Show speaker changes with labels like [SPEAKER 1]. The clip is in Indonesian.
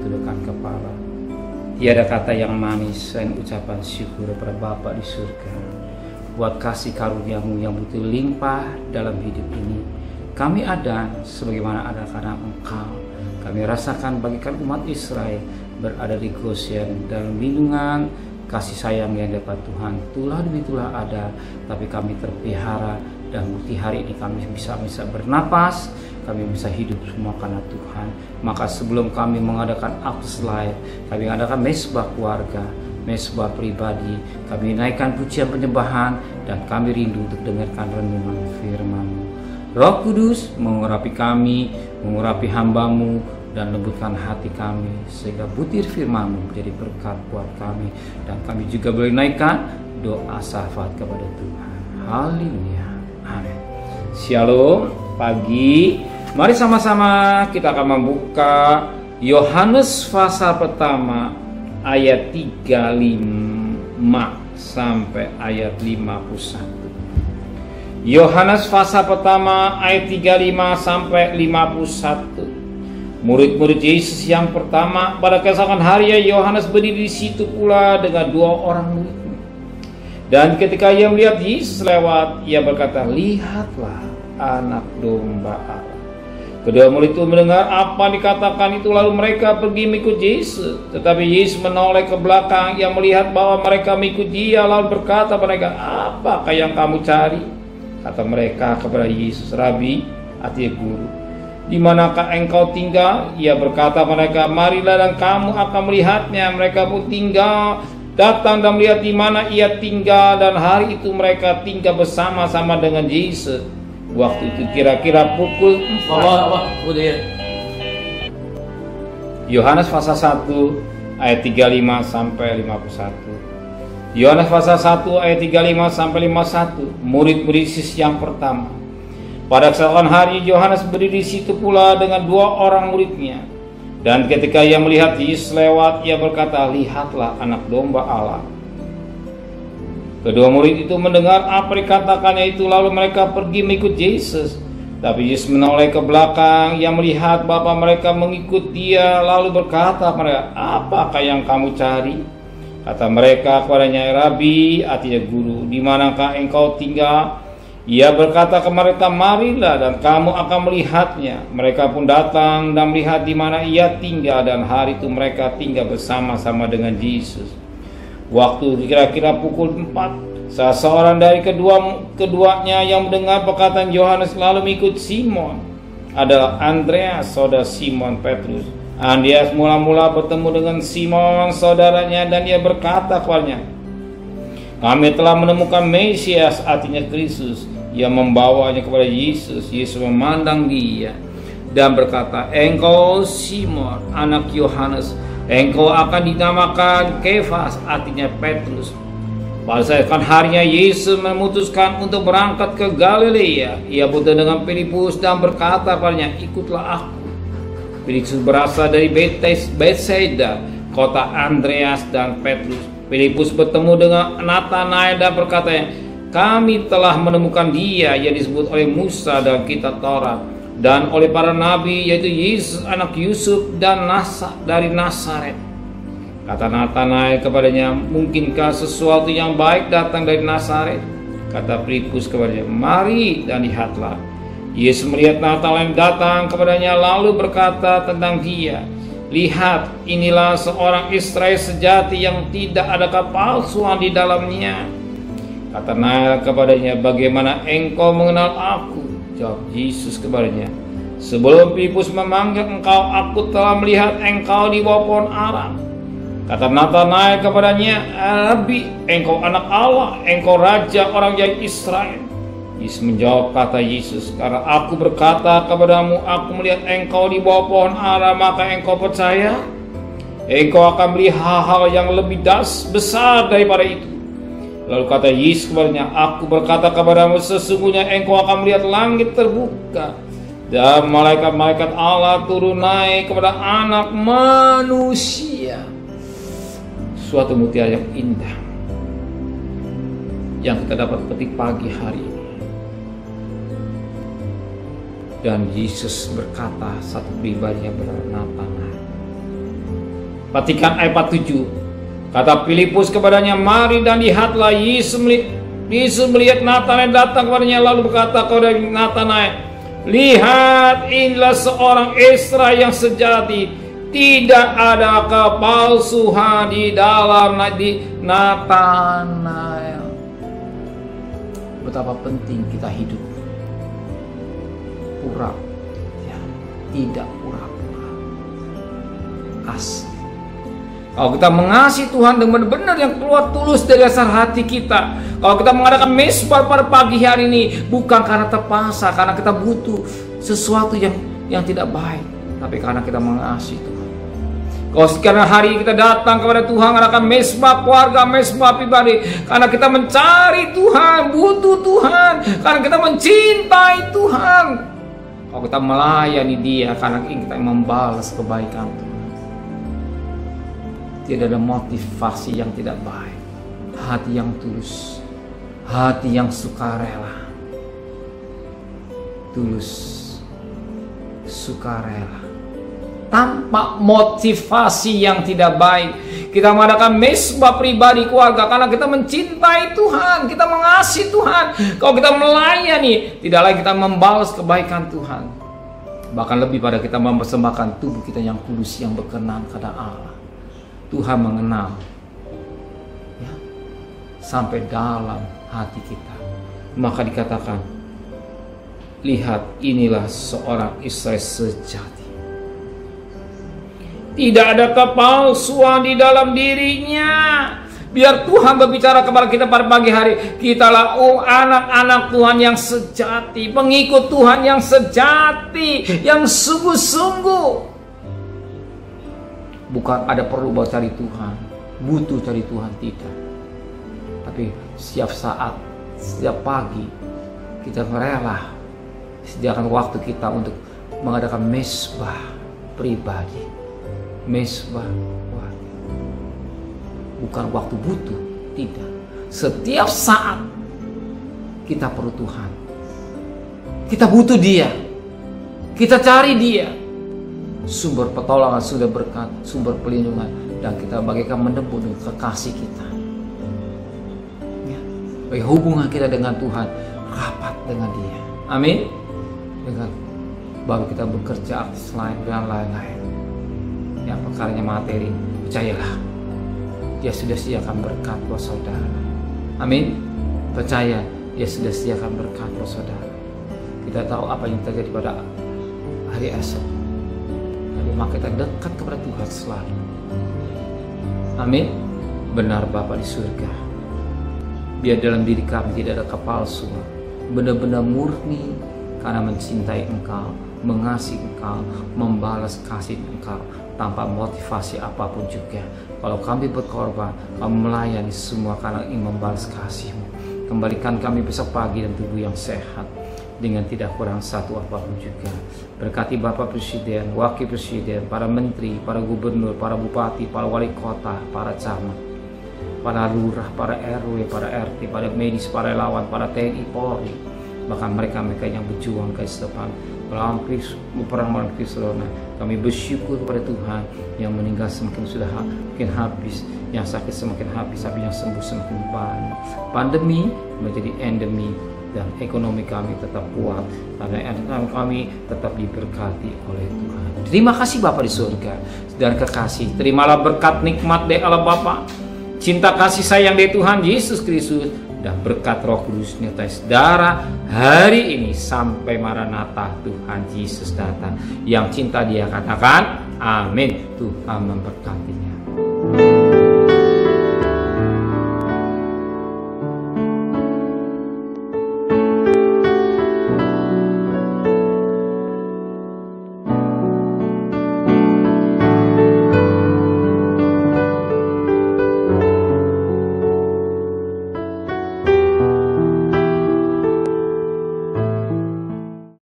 [SPEAKER 1] tundukkan kepala. Tiada kata yang manis selain ucapan syukur kepada Bapa di surga buat kasih karunia-Mu yang begitu limpah dalam hidup ini. Kami ada sebagaimana ada karena Engkau. Kami rasakan bagikan umat Israel berada di Goshen dalam lindungan kasih sayang yang dapat Tuhan. Tulah demi tulah ada, tapi kami terpelihara, dan bukti hari ini kami bisa bernapas, kami bisa hidup semua karena Tuhan. Maka sebelum kami mengadakan Apus Live, kami mengadakan mesbah keluarga, mesbah pribadi, kami naikkan pujian penyembahan, dan kami rindu untuk dengarkan renungan firman-Mu. Roh Kudus mengurapi kami, mengurapi hamba-Mu, dan lembutkan hati kami, sehingga butir firman-Mu menjadi berkat buat kami, dan kami juga boleh naikkan doa syafaat kepada Tuhan. Haleluya, amin. Shalom, pagi. Mari sama-sama kita akan membuka Yohanes pasal pertama ayat 35 sampai ayat 51. Yohanes pasal pertama ayat 35 sampai 51. Murid-murid Yesus yang pertama pada keesokan harinya Yohanes berdiri di situ pula dengan dua orang muridnya. Dan ketika ia melihat Yesus lewat, ia berkata, "Lihatlah anak domba Allah." Kedua murid itu mendengar apa dikatakan itu, lalu mereka pergi mengikut Yesus. Tetapi Yesus menoleh ke belakang, ia melihat bahwa mereka mengikut Dia, lalu berkata kepada mereka, "Apakah yang kamu cari?" Kata mereka kepada Yesus, "Rabi," artinya guru, "di manakah engkau tinggal?" Ia berkata kepada mereka, "Marilah dan kamu akan melihatnya." Mereka pun datang dan melihat di mana ia tinggal, dan hari itu mereka tinggal bersama-sama dengan Yesus. Waktu itu kira-kira pukul 4. Yohanes pasal 1 ayat 35 sampai 51. Yohanes pasal 1 ayat 35 sampai 51. Murid-murid Yesus yang pertama. Pada keesokan hari Yohanes berdiri di situ pula dengan dua orang muridnya. Dan ketika ia melihat Yesus lewat, ia berkata, "Lihatlah anak domba Allah." Kedua murid itu mendengar apa dikatakannya itu, lalu mereka pergi mengikut Yesus. Tapi Yesus menoleh ke belakang, ia melihat bahwa mereka mengikut Dia, lalu berkata kepada mereka, "Apakah yang kamu cari?" Kata mereka kepadanya, "Rabi," artinya guru, "di manakah engkau tinggal?" Ia berkata ke mereka, "Marilah dan kamu akan melihatnya." Mereka pun datang dan melihat di mana ia tinggal, dan hari itu mereka tinggal bersama-sama dengan Yesus. Waktu kira-kira pukul 4, salah seorang dari keduanya yang mendengar perkataan Yohanes lalu mengikut Simon adalah Andreas, saudara Simon Petrus. Andreas mula-mula bertemu dengan Simon saudaranya, dan ia berkata kepadanya, "Kami telah menemukan Mesias," artinya Kristus. Ia membawanya kepada Yesus. Yesus memandang dia dan berkata, "Engkau Simon, anak Yohanes, engkau akan dinamakan Kefas," artinya Petrus. Pada saat harinya Yesus memutuskan untuk berangkat ke Galilea. Ia bertemu dengan Filipus dan berkata padanya, "Ikutlah aku." Filipus berasal dari Bethsaida, kota Andreas dan Petrus. Filipus bertemu dengan Natanael dan berkata, "Kami telah menemukan Dia yang disebut oleh Musa dan kitab Taurat dan oleh para nabi, yaitu Yesus anak Yusuf dan dari Nazaret." Kata Natanael kepadanya, "Mungkinkah sesuatu yang baik datang dari Nazaret?" Kata Filipus kepadanya, "Mari dan lihatlah." Yesus melihat Natanael datang kepadanya, lalu berkata tentang dia, "Lihat, inilah seorang Israel sejati yang tidak ada kepalsuan di dalamnya." Kata Natanael kepadanya, "Bagaimana engkau mengenal aku?" Jawab Yesus kepadanya, "Sebelum Filipus memanggil engkau, aku telah melihat engkau di bawah pohon ara." Kata Natanael kepadanya, "Rabi, engkau anak Allah, engkau raja orang yang Israel." Yesus menjawab, kata Yesus, "Karena aku berkata kepadamu, aku melihat engkau di bawah pohon ara, maka engkau percaya? Engkau akan melihat hal-hal yang lebih besar daripada itu." Lalu kata Yesus kepadanya, "Aku berkata kepadamu, sesungguhnya engkau akan melihat langit terbuka dan malaikat-malaikat Allah turun naik kepada Anak Manusia." Suatu mutiara yang indah yang kita dapat petik pagi hari ini. Dan Yesus berkata satu pribadi yang bernama Natanael, Perhatikan ayat 47. Kata Filipus kepadanya, mari dan lihatlah. Yesus melihat Natanael datang kepadanya, lalu berkata kepada Natanael, lihat, inilah seorang Israel yang sejati, tidak ada kepalsuan di dalam Natanael. Betapa penting kita hidup pura, ya, tidak pura-pura, asli. Kalau kita mengasihi Tuhan dengan benar yang keluar tulus dari dasar hati kita, kalau kita mengadakan mesbah pada pagi hari ini, bukan karena terpaksa, karena kita butuh sesuatu yang tidak baik, tapi karena kita mengasihi Tuhan. Kalau sekarang hari ini kita datang kepada Tuhan, mengadakan mesbah keluarga, mesbah pribadi, karena kita mencari Tuhan, butuh Tuhan, karena kita mencintai Tuhan. Kalau kita melayani Dia, karena kita membalas kebaikan Tuhan. Tidak ada motivasi yang tidak baik, hati yang tulus, hati yang sukarela, tulus, sukarela, tanpa motivasi yang tidak baik. Kita mengadakan mesbah pribadi keluarga karena kita mencintai Tuhan, kita mengasihi Tuhan. Kalau kita melayani, tidak lagi kita membalas kebaikan Tuhan, bahkan lebih pada kita mempersembahkan tubuh kita yang kudus, yang berkenan kepada Allah. Tuhan mengenal, ya, sampai dalam hati kita. Maka dikatakan, lihat, inilah seorang Israel sejati, tidak ada kepalsuan di dalam dirinya. Biar Tuhan berbicara kepada kita pada pagi hari. Kitalah anak-anak Tuhan yang sejati, pengikut Tuhan yang sejati, yang sungguh-sungguh. Bukan ada perlu buat cari Tuhan, butuh cari Tuhan, tidak. Tapi setiap saat, setiap pagi, kita rela sediakan waktu kita untuk mengadakan mesbah pribadi, mesbah keluarga. Bukan waktu butuh, tidak. Setiap saat kita perlu Tuhan, kita butuh Dia, kita cari Dia. Sumber pertolongan, sumber berkat, sumber pelindungan, dan kita bagaikan menebus dengan kekasih kita, ya. Bagi hubungan kita dengan Tuhan rapat dengan Dia, amin. Dengan baru kita bekerja artis lain dan lain-lain, yang perkaranya materi, percayalah Dia sudah sediakan berkat buat saudara, amin. Percaya, Dia sudah sediakan berkat buat saudara. Kita tahu apa yang terjadi pada hari esok, maka kita dekat kepada Tuhan selalu. Amin. Benar Bapa di surga, biar dalam diri kami tidak ada kepalsuan, benar-benar murni karena mencintai Engkau, mengasihi Engkau, membalas kasih Engkau tanpa motivasi apapun juga. Kalau kami berkorban, kami melayani semua karena ingin membalas kasih-Mu. Kembalikan kami besok pagi dan tubuh yang sehat, dengan tidak kurang satu apapun juga. Berkati Bapak Presiden, Wakil Presiden, para Menteri, para Gubernur, para Bupati, para Wali Kota, para camat, para lurah, para RW, para RT, para medis, para relawan, para TNI, Polri, bahkan mereka-mereka yang berjuang guys depan melawan perang melawan Corona. Kami bersyukur kepada Tuhan yang meninggal semakin habis, yang sakit semakin habis, tapi yang sembuh semakin banyak. Pandemi menjadi endemi, dan ekonomi kami tetap kuat karena kami tetap diberkati oleh Tuhan. Terima kasih Bapa di surga dan kekasih. Terimalah berkat nikmat dari Allah Bapa, cinta kasih sayang dari Tuhan Yesus Kristus, dan berkat Roh Kudus nyertai saudara hari ini sampai Maranatha Tuhan Yesus datang. Yang cinta Dia katakan amin. Tuhan memberkatinya.